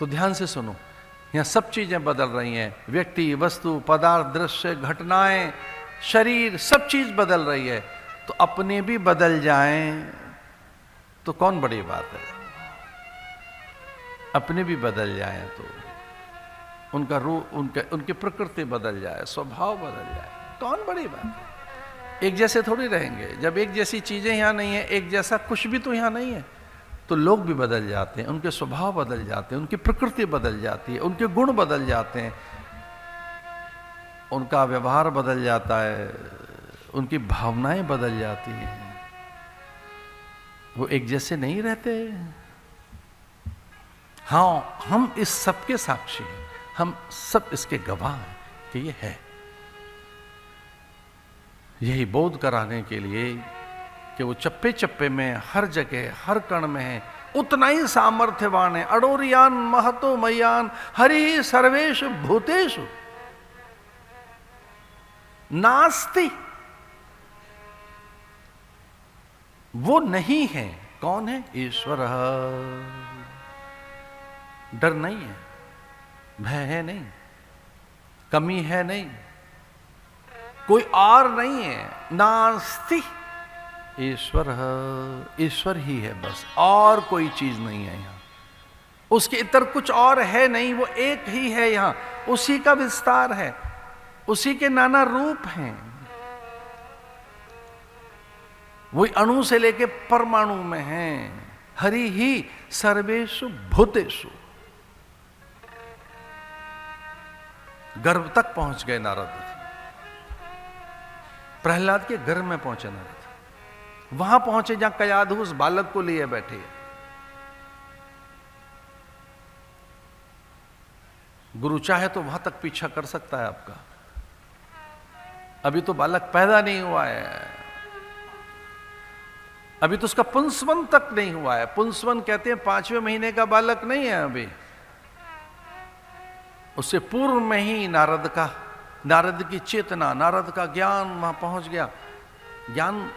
तो ध्यान से सुनो, यहाँ सब चीजें बदल रही हैं, व्यक्ति, वस्तु, पदार्थ, दृश्य, घटनाएं, शरीर, सब चीज बदल रही है। तो अपने भी बदल जाएं तो कौन बड़ी बात है? अपने भी बदल जाएं तो उनका रूप, उनकी प्रकृति बदल जाए, स्वभाव बदल जाए, कौन बड़ी बात है? एक जैसे थोड़ी रहेंगे। जब एक जैसी चीजें यहां नहीं है, एक जैसा कुछ भी तो यहां नहीं है, तो लोग भी बदल जाते हैं, उनके स्वभाव बदल जाते हैं, उनकी प्रकृति बदल जाती है, उनके गुण बदल जाते हैं, उनका व्यवहार बदल जाता है, उनकी भावनाएं बदल जाती हैं। वो एक जैसे नहीं रहते। हाँ, हम इस सब के साक्षी हैं, हम सब इसके गवाह हैं कि ये है। यही बोध कराने के लिए कि वो चप्पे चप्पे में, हर जगह, हर कण में है, उतना ही सामर्थ्यवान है। अडोरियान महतो मयान हरि सर्वेषु भूतेषु नास्ति। वो नहीं है। कौन है? ईश्वर। डर नहीं है, भय है नहीं, कमी है नहीं, कोई और नहीं है। नास्ति ईश्वर, ईश्वर ही है बस, और कोई चीज नहीं है यहां। उसके इतर कुछ और है नहीं, वो एक ही है यहां। उसी का विस्तार है, उसी के नाना रूप हैं। वही अणु से लेके परमाणु में हैं। हरि ही सर्वेषु भूतेषु। गर्भ तक पहुंच गए नारद। प्रहलाद के गर्भ में पहुंचे नारद। वहां पहुंचे जहां कयाधु उस बालक को लिए बैठे। गुरु चाहे तो वहां तक पीछा कर सकता है आपका। अभी तो बालक पैदा नहीं हुआ है, अभी तो उसका पुंसवन तक नहीं हुआ है। पुंसवन कहते हैं 5वें महीने का बालक नहीं है अभी। उससे पूर्व में ही नारद की चेतना, नारद का ज्ञान वहां पहुंच गया। ज्ञान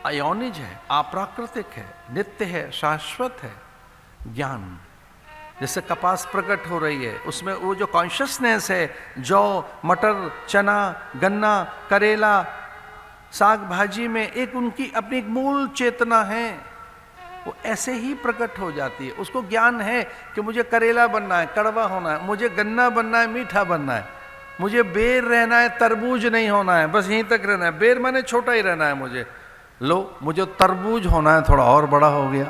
अयोनिज है, अप्राकृतिक है, नित्य है, शाश्वत है। ज्ञान जैसे कपास प्रकट हो रही है, उसमें वो जो कॉन्शियसनेस है, जौ, मटर, चना, गन्ना, करेला, साग भाजी में एक उनकी अपनी एक मूल चेतना है, वो ऐसे ही प्रकट हो जाती है। उसको ज्ञान है कि मुझे करेला बनना है, कड़वा होना है, मुझे गन्ना बनना है, मीठा बनना है, मुझे बेर रहना है, तरबूज नहीं होना है, बस यहीं तक रहना है। बेर मैंने छोटा ही रहना है मुझे। लो, मुझे तरबूज होना है, थोड़ा और बड़ा हो गया।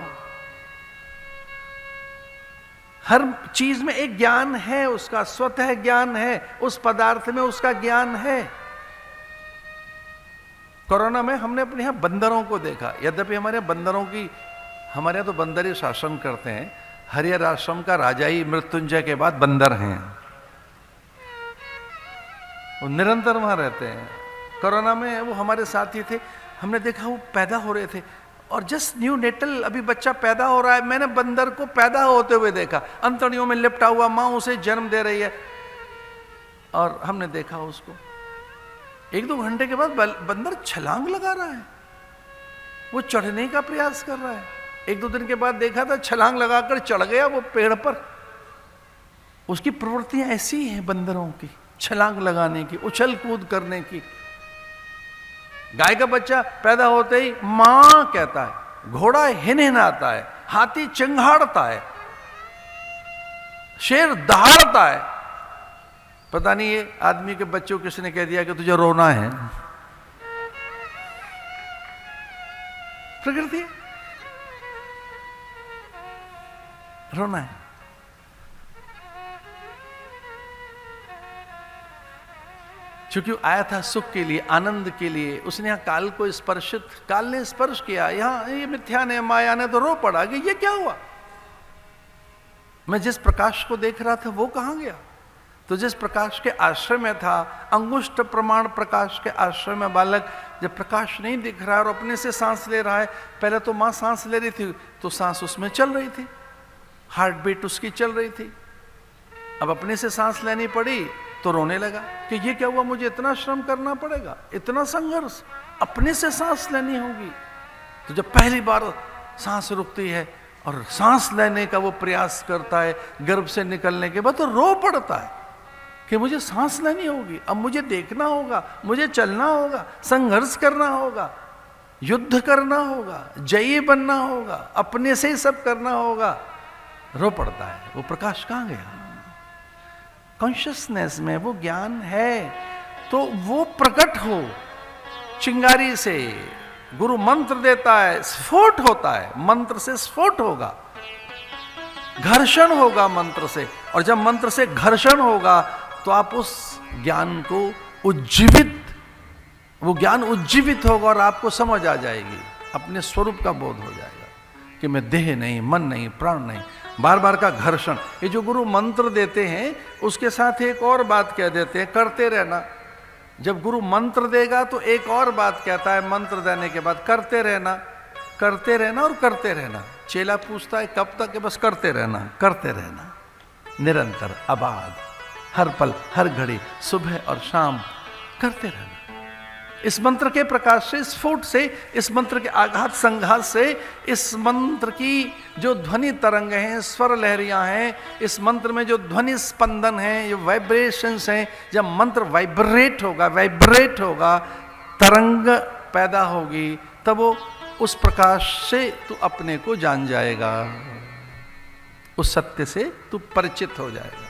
हर चीज में एक ज्ञान है, उसका स्वतः ज्ञान है, उस पदार्थ में उसका ज्ञान है। कोरोना में हमने अपने यहां बंदरों को देखा। यद्यपि हमारे यहाँ तो बंदर ही शासन करते हैं। हरिहर आश्रम का राजा ही मृत्युंजय के बाद बंदर हैं, वो निरंतर वहां रहते हैं। कोरोना में वो हमारे साथ ही थे। हमने देखा वो पैदा हो रहे थे, और जस्ट न्यू नेटल, अभी बच्चा पैदा हो रहा है, मैंने बंदर को पैदा होते हुए देखा। अंतड़ियों में लिपटा हुआ, माँ उसे जन्म दे रही है, और हमने देखा उसको 1-2 घंटे के बाद बंदर छलांग लगा रहा है, वो चढ़ने का प्रयास कर रहा है। 1-2 दिन के बाद देखा था छलांग लगाकर चढ़ गया वो पेड़ पर। उसकी प्रवृत्तियां ऐसी हैं बंदरों की, छलांग लगाने की, उछल कूद करने की। गाय का बच्चा पैदा होते ही मां कहता है, घोड़ा हिनहिनाता है, हाथी चिंघाड़ता है, शेर दहाड़ता है। पता नहीं ये आदमी के बच्चों को किसने कह दिया कि तुझे रोना है। प्रकृति रोना है। क्योंकि आया था सुख के लिए, आनंद के लिए। उसने यहाँ काल को स्पर्शित, काल ने स्पर्श किया। यहाँ ये मिथ्या ने, माया ने तो रो पड़ा कि ये क्या हुआ। मैं जिस प्रकाश को देख रहा था वो कहाँ गया। तो जिस प्रकाश के आश्रय में था, अंगुष्ठ प्रमाण प्रकाश के आश्रय में बालक, जब प्रकाश नहीं दिख रहा है और अपने से सांस ले रहा है। पहले तो माँ सांस ले रही थी तो सांस उसमें चल रही थी, हार्ट बीट उसकी चल रही थी। अब अपने से सांस लेनी पड़ी तो रोने लगा कि ये क्या हुआ, मुझे इतना श्रम करना पड़ेगा, इतना संघर्ष, अपने से सांस लेनी होगी। तो जब पहली बार सांस रुकती है और सांस लेने का वो प्रयास करता है, गर्भ से निकलने के बाद तो रो पड़ता है कि मुझे सांस लेनी होगी, अब मुझे देखना होगा, मुझे चलना होगा, संघर्ष करना होगा, युद्ध करना होगा, जयी बनना होगा, अपने से ही सब करना होगा, रो पड़ता है। वो प्रकाश कहाँ गया? कॉन्शियसनेस में वो ज्ञान है तो वो प्रकट हो। चिंगारी से गुरु मंत्र देता है, स्फोट होता है, मंत्र से स्फोट होगा, घर्षण होगा मंत्र से, और जब मंत्र से घर्षण होगा तो आप उस ज्ञान को उज्जीवित, वो ज्ञान उज्जीवित होगा और आपको समझ आ जाएगी, अपने स्वरूप का बोध हो जाएगा कि मैं देह नहीं, मन नहीं, प्राण नहीं। बार बार का घर्षण, ये जो गुरु मंत्र देते हैं उसके साथ एक और बात कह देते हैं, करते रहना। जब गुरु मंत्र देगा तो एक और बात कहता है मंत्र देने के बाद, करते रहना, करते रहना और करते रहना। चेला पूछता है कब तक? है बस करते रहना, करते रहना, निरंतर, अबाध, हर पल, हर घड़ी, सुबह और शाम करते रहना। इस मंत्र के प्रकाश से, स्फोट से, इस मंत्र के आघात संघात से, इस मंत्र की जो ध्वनि तरंग हैं, स्वर लहरियां हैं, इस मंत्र में जो ध्वनि स्पंदन है, ये वाइब्रेशंस हैं, जब मंत्र वाइब्रेट होगा, तरंग पैदा होगी, तब वो उस प्रकाश से तू अपने को जान जाएगा, उस सत्य से तू परिचित हो जाएगा।